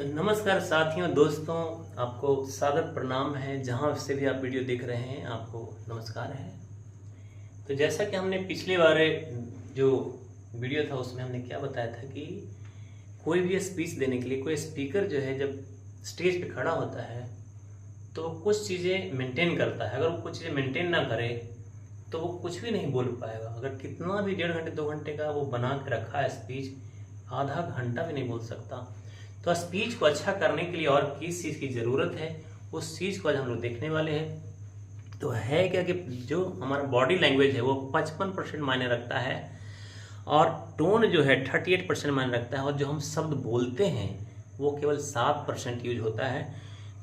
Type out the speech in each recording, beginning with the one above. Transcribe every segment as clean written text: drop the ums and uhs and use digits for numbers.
तो नमस्कार साथियों, दोस्तों, आपको सादर प्रणाम है। जहाँ से भी आप वीडियो देख रहे हैं आपको नमस्कार है। तो जैसा कि हमने पिछले बार जो वीडियो था उसमें हमने क्या बताया था कि कोई भी स्पीच देने के लिए कोई स्पीकर जो है जब स्टेज पे खड़ा होता है तो कुछ चीज़ें मेंटेन करता है। अगर वो कुछ चीज़ें मेंटेन ना करे तो वो कुछ भी नहीं बोल पाएगा। अगर कितना भी 1.5 घंटे 2 घंटे का वो बना के रखा है स्पीच, आधा घंटा भी नहीं बोल सकता। तो स्पीच को अच्छा करने के लिए और किस चीज़ की ज़रूरत है उस चीज़ को आज हम लोग देखने वाले हैं। तो है क्या कि जो हमारा बॉडी लैंग्वेज है वो 55% मायने रखता है और टोन जो है 38% मायने रखता है, और जो हम शब्द बोलते हैं वो केवल 7% यूज होता है।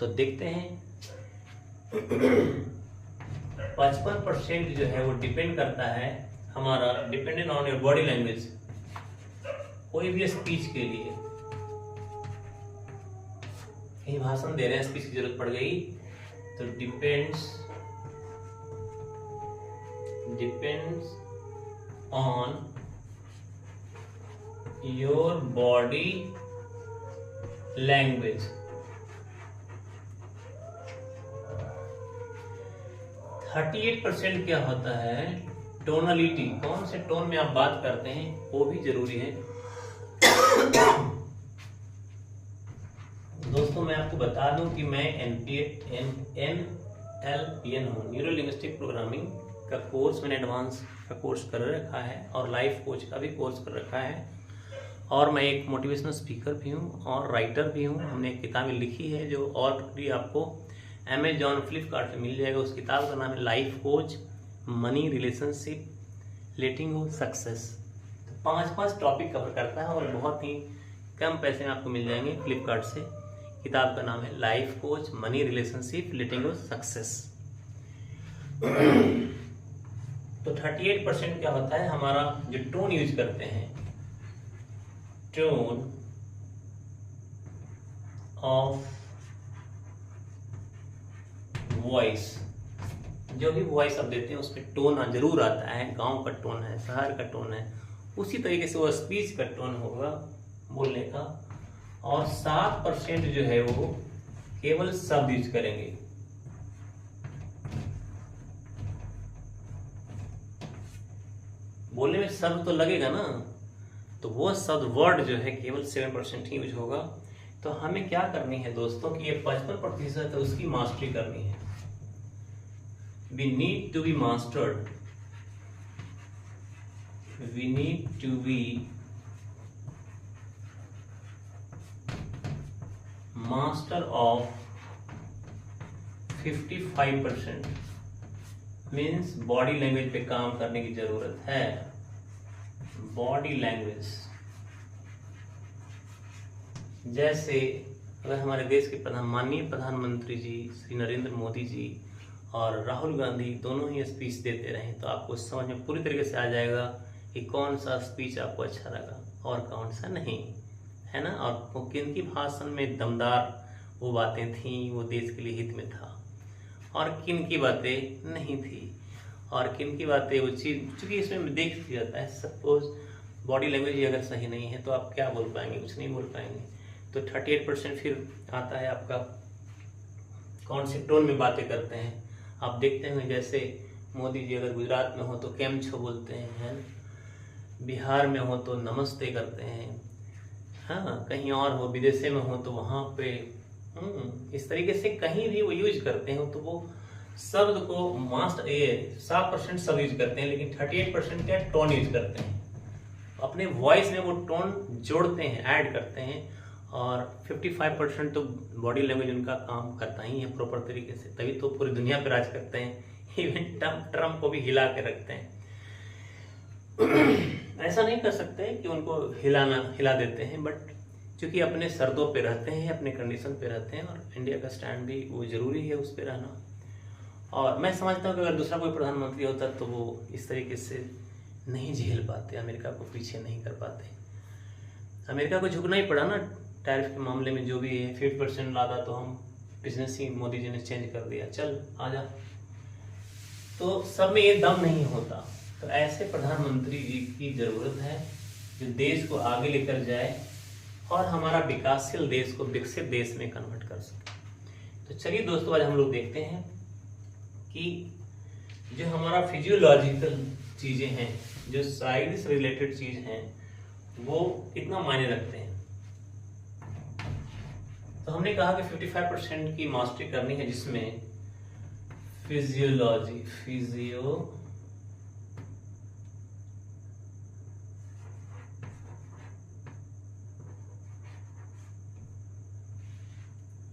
तो देखते हैं 55% जो है वो डिपेंड करता है हमारा, dependent on your body language. कोई भी स्पीच के लिए कहीं भाषण दे रहे हैं, स्पीच की जरूरत पड़ गई तो depends on your body language. 38% क्या होता है? टोनलिटी, कौन से टोन में आप बात करते हैं वो भी जरूरी है। दोस्तों, मैं आपको बता दूं कि मैं NLPN हूँ, न्यूरो लिंग्विस्टिक प्रोग्रामिंग का कोर्स मैंने एडवांस का कोर्स कर रखा है और लाइफ कोच का भी कोर्स कर रखा है, और मैं एक मोटिवेशनल स्पीकर भी हूँ और राइटर भी हूँ। हमने एक किताबें लिखी है जो ऑलरेडी आपको अमेजॉन फ्लिपकार्ट पे मिल जाएगा। उस किताब का नाम है लाइफ कोच, मनी, रिलेशनशिप, लेटिंग गो, सक्सेस। तो 5 टॉपिक कवर करता है और बहुत ही कम पैसे में आपको मिल जाएंगे फ्लिपकार्ट से। किताब का नाम है लाइफ कोच, मनी, रिलेशनशिप, लेटिंग गो, सक्सेस। तो 38% क्या होता है? हमारा जो टोन यूज करते हैं, टोन ऑफ वॉइस। जो भी वॉइस आप देते हैं उसमें टोन जरूर आता है। गांव का टोन है, शहर का टोन है, उसी तरीके से वो स्पीच का टोन होगा बोलने का। और 7% जो है वो केवल शब्द यूज करेंगे। बोलने में शब्द तो लगेगा ना, तो वो शब्द वर्ड जो है केवल 7% ही यूज होगा। तो हमें क्या करनी है दोस्तों कि ये 55% है उसकी मास्टरी करनी है। We need to be mastered. We need to be master of 55%। Means body language पे काम करने की जरूरत है। बॉडी लैंग्वेज, जैसे अगर हमारे देश के माननीय प्रधानमंत्री जी श्री नरेंद्र मोदी जी और राहुल गांधी दोनों ही स्पीच देते रहे तो आपको समझ में पूरी तरीके से आ जाएगा कि कौन सा स्पीच आपको अच्छा लगा और कौन सा नहीं, है ना। और वो किन की भाषण में दमदार वो बातें थीं, वो देश के लिए हित में था, और किन की बातें नहीं थी, और किन की बातें वो चीज़, चूँकि इसमें देख लिया जाता है। सपोज बॉडी लैंग्वेज ही अगर सही नहीं है तो आप क्या बोल पाएंगे? कुछ नहीं बोल पाएंगे। तो 38% फिर आता है आपका कौन से टोन में बातें करते हैं। आप देखते हैं जैसे मोदी जी अगर गुजरात में हो तो केम छो बोलते हैं, बिहार में हो तो नमस्ते करते हैं, हाँ, कहीं और हो विदेश में हो तो वहाँ पे इस तरीके से कहीं भी वो यूज करते हैं। तो वो शब्द को मास्टर 7% शब्द यूज करते हैं, लेकिन 38% क्या टोन यूज करते हैं। अपने वॉइस में वो टोन जोड़ते हैं, ऐड करते हैं, और 55% तो बॉडी लैंग्वेज उनका काम करता ही है प्रॉपर तरीके से, तभी तो पूरी दुनिया पर राज करते हैं। इवन ट्रम्प को भी हिला के रखते हैं। ऐसा नहीं कर सकते कि उनको हिला देते हैं, बट चूंकि अपने शर्तों पे रहते हैं, अपने कंडीशन पे रहते हैं, और इंडिया का स्टैंड भी वो जरूरी है उस पे रहना। और मैं समझता हूँ कि अगर दूसरा कोई प्रधानमंत्री होता तो वो इस तरीके से नहीं झेल पाते, अमेरिका को पीछे नहीं कर पाते। अमेरिका को झुकना ही पड़ा ना टैरिफ के मामले में। जो भी है 50% लादा तो हम बिजनेस ही मोदी जी ने चेंज कर दिया, चल आजा। तो सब में ये दम नहीं होता। तो ऐसे प्रधानमंत्री जी की जरूरत है जो देश को आगे लेकर जाए और हमारा विकासशील देश को विकसित देश में कन्वर्ट कर सके। तो चलिए दोस्तों, आज हम लोग देखते हैं कि जो हमारा फिजियोलॉजिकल चीजें हैं, जो शारीरिक से रिलेटेड चीज हैं, वो कितना मायने रखते हैं। तो हमने कहा कि 55% की मास्टरी करनी है, जिसमें फिजियो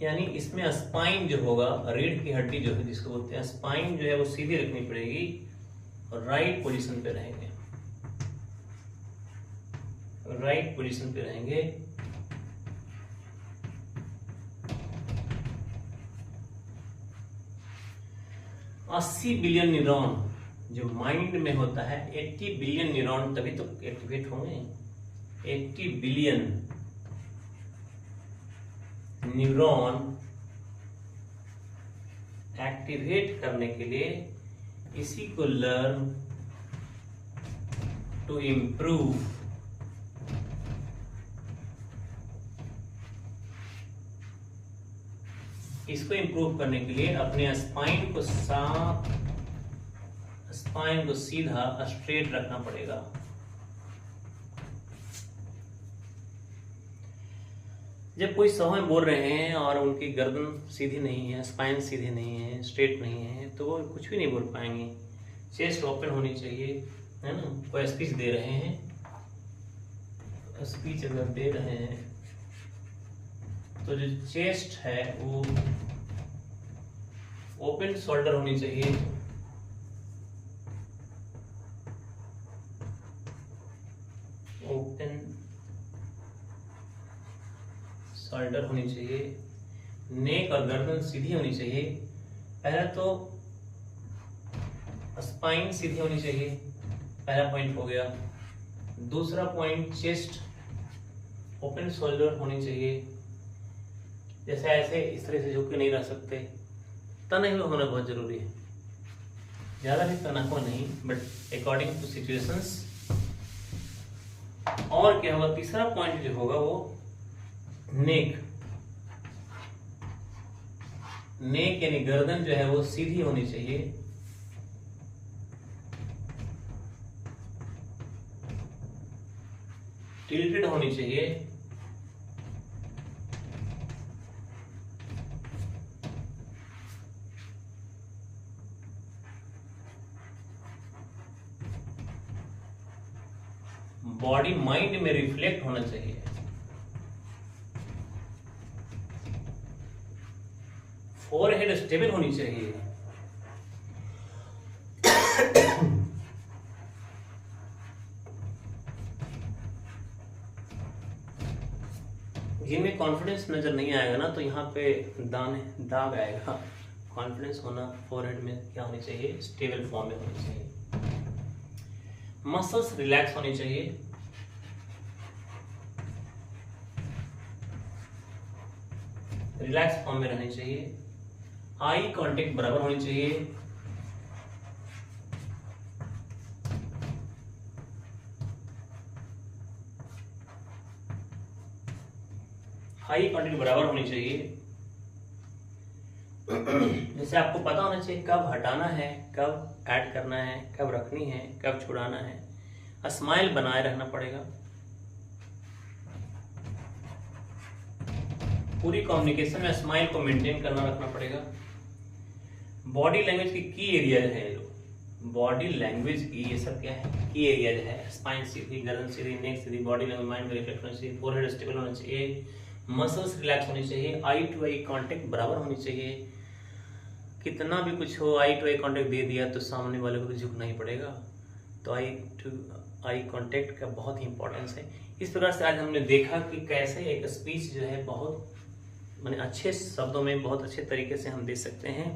यानी इसमें स्पाइन जो होगा, रीढ़ की हड्डी जो है जिसको बोलते हैं, स्पाइन जो है वो सीधी रखनी पड़ेगी और राइट पोजीशन पे रहेंगे, राइट पोजीशन पे रहेंगे। अस्सी बिलियन न्यूरॉन जो माइंड में होता है, 80 बिलियन न्यूरॉन तभी तो एक्टिवेट होंगे। 80 बिलियन न्यूरॉन एक्टिवेट करने के लिए इसी को लर्न टू इम्प्रूव इसको इम्प्रूव करने के लिए अपने स्पाइन को सीधा स्ट्रेट रखना पड़ेगा। जब कोई समय बोल रहे हैं और उनकी गर्दन सीधी नहीं है, स्पाइन सीधी नहीं है, स्ट्रेट नहीं है, तो वो कुछ भी नहीं बोल पाएंगे। चेस्ट ओपन होनी चाहिए, है ना। कोई स्पीच दे रहे हैं, स्पीच अगर दे रहे हैं तो जो चेस्ट है वो ओपन शोल्डर होनी चाहिए, ओपन शोल्डर होनी चाहिए। नेक और गर्दन सीधी होनी चाहिए। पहला तो स्पाइन सीधी होनी चाहिए, पहला पॉइंट हो गया। दूसरा पॉइंट, चेस्ट ओपन शोल्डर होनी चाहिए। जैसे ऐसे इस तरह से झुक के नहीं रह सकते। तना हुआ होना बहुत जरूरी है, ज्यादा भी तना हुआ नहीं, बट अकॉर्डिंग टू सिचुएशंस। और क्या होगा, तीसरा पॉइंट जो होगा वो नेक यानी गर्दन जो है वो सीधी होनी चाहिए। टिल्टेड होनी चाहिए। बॉडी माइंड में रिफ्लेक्ट होना चाहिए। फोरहेड स्टेबल होनी चाहिए। जिनमें कॉन्फिडेंस नजर नहीं आएगा ना, तो यहाँ पे दाग आएगा। कॉन्फिडेंस होना, फोरहेड में क्या होनी चाहिए, स्टेबल फॉर्म में होनी चाहिए। मसल्स रिलैक्स होनी चाहिए। रिलैक्स फॉर्म में रहनी चाहिए। आई कांटेक्ट बराबर होनी चाहिए। आई कांटेक्ट बराबर होनी चाहिए। जैसे आपको पता होना चाहिए कब हटाना है, कब ऐड करना है, कब रखनी है, कब छुड़ाना है। स्माइल बनाए रखना पड़ेगा। पूरी कम्युनिकेशन में स्माइल को मेंटेन करना रखना पड़ेगा। बॉडी लैंग्वेज की एरिया है, बॉडी लैंग्वेज की ये सब क्या है, की एरिया है। स्पाइन सीधी, गर्दन सीधी, नेक सीधी, बॉडी लैंग्वेज माइंड में रिफ्लेक्ट होना चाहिए। फोरहेड स्टेबल होना चाहिए। मसल्स रिलैक्स होनी चाहिए। आई टू आई कांटेक्ट बराबर होनी चाहिए। कितना भी कुछ हो, आई टू आई कांटेक्ट दे दिया तो सामने वाले को तो झुकना ही पड़ेगा। तो आई टू आई कांटेक्ट का बहुत ही इंपॉर्टेंस है। इस प्रकार से आज हमने देखा कि कैसे एक स्पीच जो है बहुत माने अच्छे शब्दों में बहुत अच्छे तरीके से हम दे सकते हैं,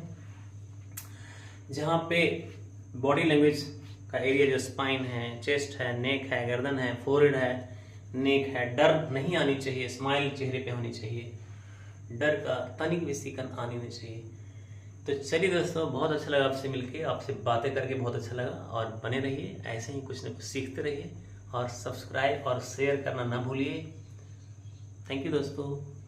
जहाँ पे बॉडी लैंग्वेज का एरिया जो स्पाइन है, चेस्ट है, नेक है, गर्दन है, फोरहेड है, नेक है। डर नहीं आनी चाहिए, स्माइल चेहरे पे होनी चाहिए। डर का तनिक भी सिकन आनी नहीं चाहिए। तो चलिए दोस्तों, बहुत अच्छा लगा आपसे मिलके, आपसे बातें करके बहुत अच्छा लगा। और बने रहिए ऐसे ही, कुछ न कुछ सीखते रहिए और सब्सक्राइब और शेयर करना ना भूलिए। थैंक यू दोस्तों।